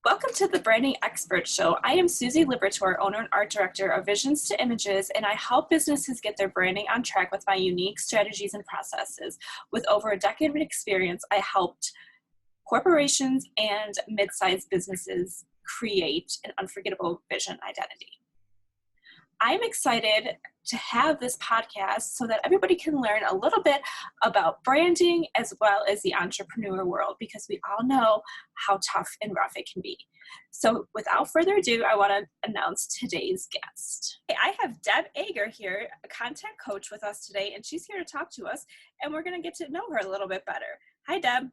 Welcome to the Branding Expert Show. I am Susie Liberatore, owner and art director of Visions2images, and I help businesses get their branding on track with my unique strategies and processes. With over a decade of experience, I helped corporations and mid-sized businesses create an unforgettable vision identity. I'm excited to have this podcast so that everybody can learn a little bit about branding as well as the entrepreneur world, because we all know how tough and rough it can be. So without further ado, I want to announce today's guest. I have Deb Ager here, a content coach with us today, and she's here to talk to us, and we're going to get to know her a little bit better. Hi, Deb.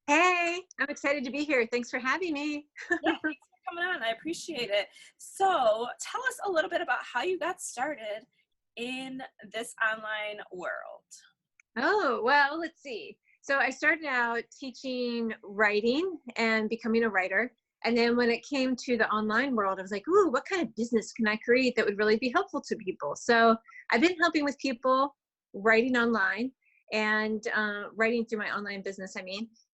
Hey, I'm excited to be here. Thanks for having me. Yeah, thanks for coming on. I appreciate it. So tell us a little bit about how you got started in this online world. Oh, well, let's see. So I started out teaching writing and becoming a writer. And then when it came to the online world, I was like, ooh, what kind of business can I create that would really be helpful to people? So I've been helping with people writing online and writing through my online business,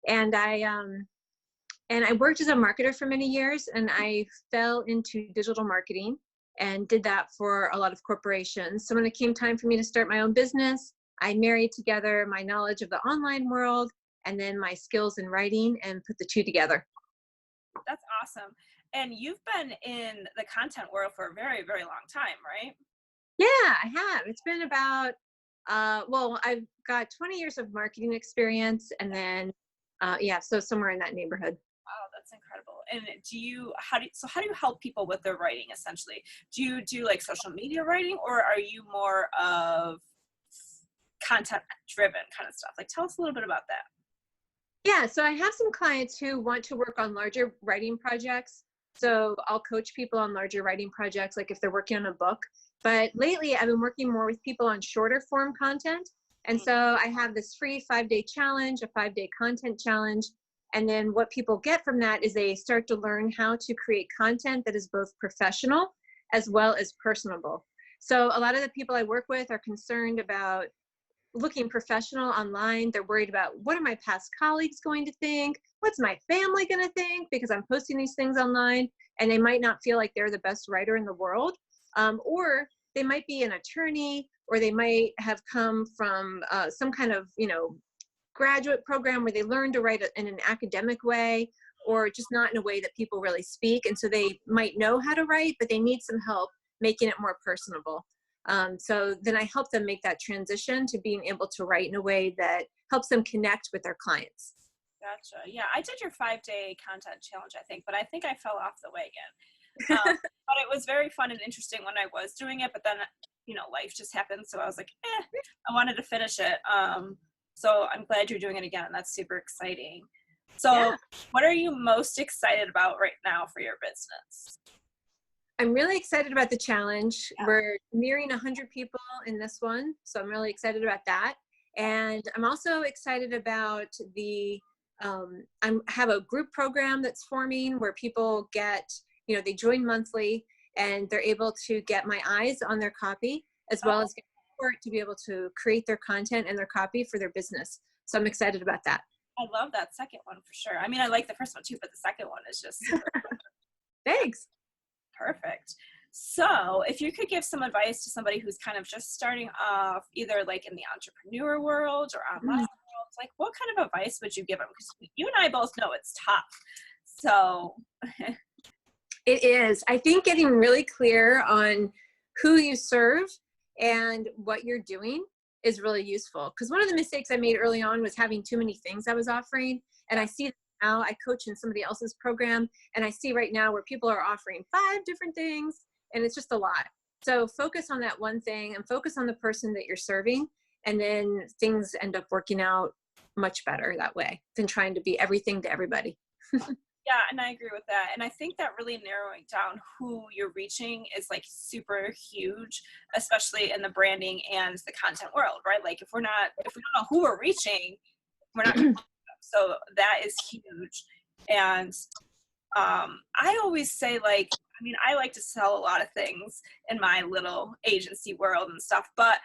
And I worked as a marketer for many years, and I fell into digital marketing and did that for a lot of corporations. So when it came time for me to start my own business, I married together my knowledge of the online world and then my skills in writing and put the two together. That's awesome. And you've been in the content world for a very, very long time, right? Yeah, I have. It's been about, I've got 20 years of marketing experience, and then so somewhere in that neighborhood. Oh, that's incredible. And how do you help people with their writing essentially? Do you do like social media writing, or are you more of content driven kind of stuff? Like, tell us a little bit about that. Yeah, so I have some clients who want to work on larger writing projects. So I'll coach people on larger writing projects, like if they're working on a book. But lately I've been working more with people on shorter form content. And so I have this free 5-day challenge, a 5-day content challenge. And then what people get from that is they start to learn how to create content that is both professional as well as personable. So a lot of the people I work with are concerned about looking professional online. They're worried about, what are my past colleagues going to think? What's my family going to think? Because I'm posting these things online, and they might not feel like they're the best writer in the world. Or they might be an attorney, or they might have come from some kind of, graduate program where they learn to write in an academic way, or just not in a way that people really speak. And so they might know how to write, but they need some help making it more personable. So then I help them make that transition to being able to write in a way that helps them connect with their clients. Gotcha. Yeah, I did your 5-day content challenge, I think, but I think I fell off the wagon. But it was very fun and interesting when I was doing it, but then, life just happened. So I was like, I wanted to finish it. So I'm glad you're doing it again, and that's super exciting. So yeah. What are you most excited about right now for your business? I'm really excited about the challenge. Yeah. We're nearing 100 people in this one, so I'm really excited about that. And I'm also excited about I have a group program that's forming where people get, they join monthly, and they're able to get my eyes on their copy, as well as get support to be able to create their content and their copy for their business. So I'm excited about that. I love that second one for sure. I mean, I like the first one too, but the second one is just super Thanks. Perfect. So if you could give some advice to somebody who's kind of just starting off, either like in the entrepreneur world or online world, like what kind of advice would you give them? Because you and I both know it's tough. So it is. I think getting really clear on who you serve and what you're doing is really useful. Because one of the mistakes I made early on was having too many things I was offering. And I see now, I coach in somebody else's program, and I see right now where people are offering 5 different things, and it's just a lot. So focus on that one thing and focus on the person that you're serving, and then things end up working out much better that way than trying to be everything to everybody. Yeah, and I agree with that. And I think that really narrowing down who you're reaching is like super huge, especially in the branding and the content world, right? Like if we don't know who we're reaching, we're not gonna so that is huge. And I always say, I like to sell a lot of things in my little agency world and stuff, but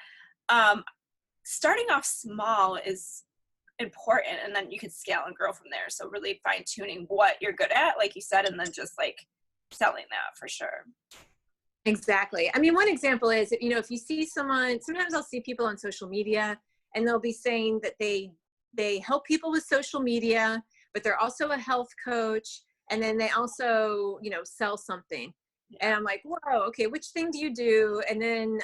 starting off small is important, and then you could scale and grow from there. So really fine tuning what you're good at, like you said, and then just like selling that for sure. Exactly. I mean, one example is, you know, if you see someone, sometimes I'll see people on social media and they'll be saying that they help people with social media, but they're also a health coach. And then they also, you know, sell something. And I'm like, whoa, okay, which thing do you do? And then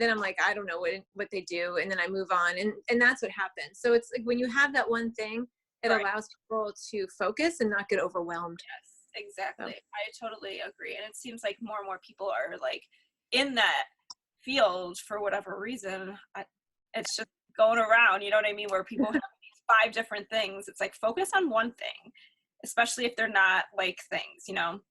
I'm like, I don't know what they do. And then I move on. And that's what happens. So it's like when you have that one thing, it allows people to focus and not get overwhelmed. Yes. Exactly. I totally agree. And it seems like more and more people are like in that field for whatever reason. It's just going around, you know what I mean? Where people have these 5 different things. It's like focus on one thing, especially if they're not like things, you know?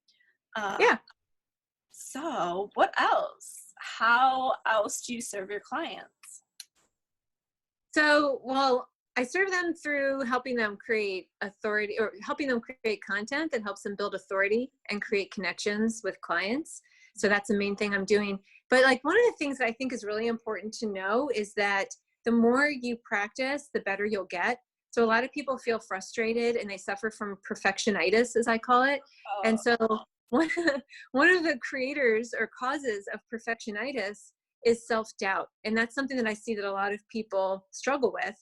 So what else? How else do you serve your clients? So, well, I serve them through helping them create authority, or helping them create content that helps them build authority and create connections with clients. So that's the main thing I'm doing. But like one of the things that I think is really important to know is that the more you practice, the better you'll get. So a lot of people feel frustrated and they suffer from perfectionitis, as I call it. And so one of the creators or causes of perfectionitis is self-doubt. And that's something that I see that a lot of people struggle with.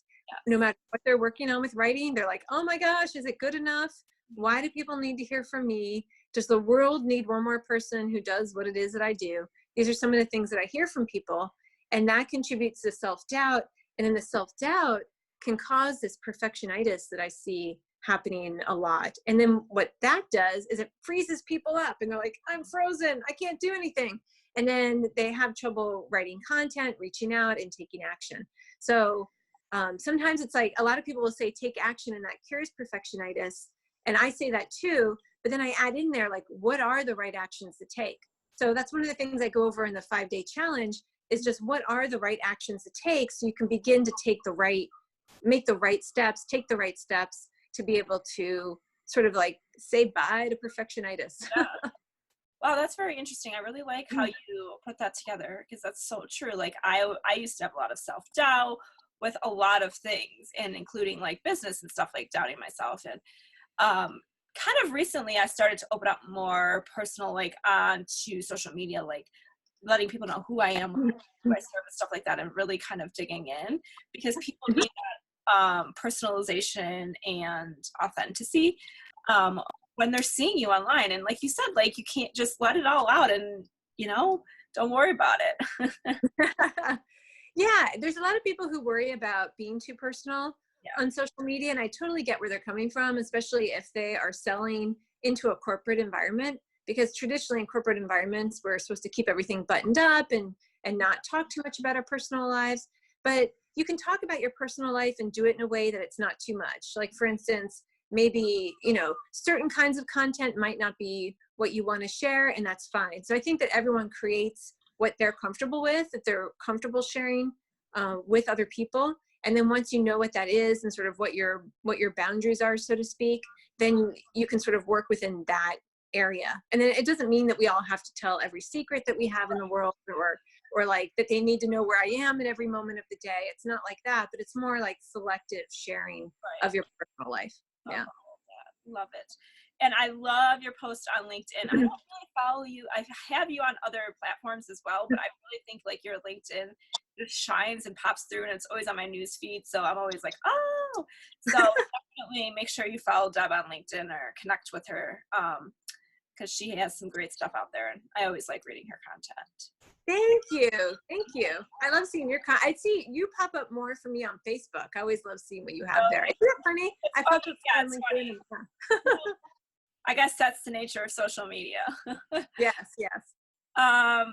No matter what they're working on with writing, they're like, oh my gosh, is it good enough? Why do people need to hear from me? Does the world need one more person who does what it is that I do? These are some of the things that I hear from people, and that contributes to self-doubt. And then the self-doubt can cause this perfectionitis that I see happening a lot. And then what that does is it freezes people up and they're like, I'm frozen, I can't do anything. And then they have trouble writing content, reaching out, and taking action. So sometimes it's like a lot of people will say take action and that cures perfectionitis, and I say that too, but then I add in there like, what are the right actions to take? So that's one of the things I go over in the 5-day challenge, is just what are the right actions to take, so you can begin to make the right steps, take the right steps to be able to sort of like say bye to perfectionitis. Wow, that's very interesting. I really like how you put that together, because that's so true. Like I used to have a lot of self-doubt with a lot of things, and including like business and stuff, like doubting myself. And kind of recently I started to open up more personal, like onto social media, like letting people know who I am, who I serve, and stuff like that, and really kind of digging in, because people need that personalization and authenticity when they're seeing you online. And like you said, like you can't just let it all out and, you know, don't worry about it. Yeah, there's a lot of people who worry about being too personal on social media, and I totally get where they're coming from, especially if they are selling into a corporate environment, because traditionally in corporate environments, we're supposed to keep everything buttoned up and not talk too much about our personal lives. But you can talk about your personal life and do it in a way that it's not too much. Like for instance, maybe, you know, certain kinds of content might not be what you want to share, and that's fine. So I think that everyone creates what they're comfortable with, that they're comfortable sharing with other people. And then once you know what that is and sort of what your boundaries are, so to speak, then you can sort of work within that area. And then it doesn't mean that we all have to tell every secret that we have in the world, or like that they need to know where I am in every moment of the day. It's not like that, but it's more like selective sharing of your personal life. Yeah. Love it. And I love your post on LinkedIn. I don't really follow you. I have you on other platforms as well, but I really think like your LinkedIn just shines and pops through, and it's always on my news feed. So I'm always like, oh, so definitely make sure you follow Deb on LinkedIn or connect with her, because she has some great stuff out there, and I always like reading her content. Thank you. Thank you. I love seeing your I see you pop up more for me on Facebook. I always love seeing what you have there. Isn't that funny? I pop up on LinkedIn. I guess that's the nature of social media. Yes.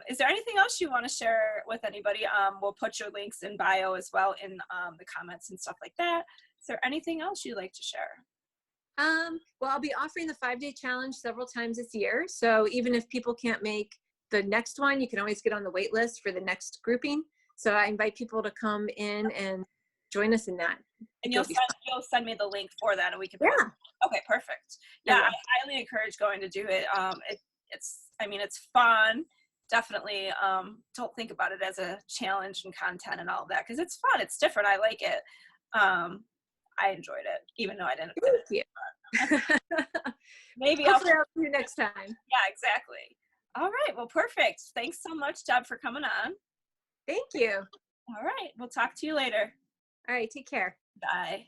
Is there anything else you want to share with anybody? We'll put your links in bio as well in the comments and stuff like that. Is there anything else you'd like to share? Well, I'll be offering the 5-day challenge several times this year. So even if people can't make the next one, you can always get on the wait list for the next grouping. So I invite people to come in and join us in that. And you'll send me the link for that, and we can. Yeah. Okay, perfect. Yeah, I highly encourage going to do it. It's fun. Definitely don't think about it as a challenge and content and all of that, because it's fun. It's different. I like it. I enjoyed it, even though I didn't Thank finish. you. Maybe Hopefully I'll see you next time. Yeah, exactly. All right. Well, perfect. Thanks so much, Deb, for coming on. Thank you. All right. We'll talk to you later. All right, take care. Bye.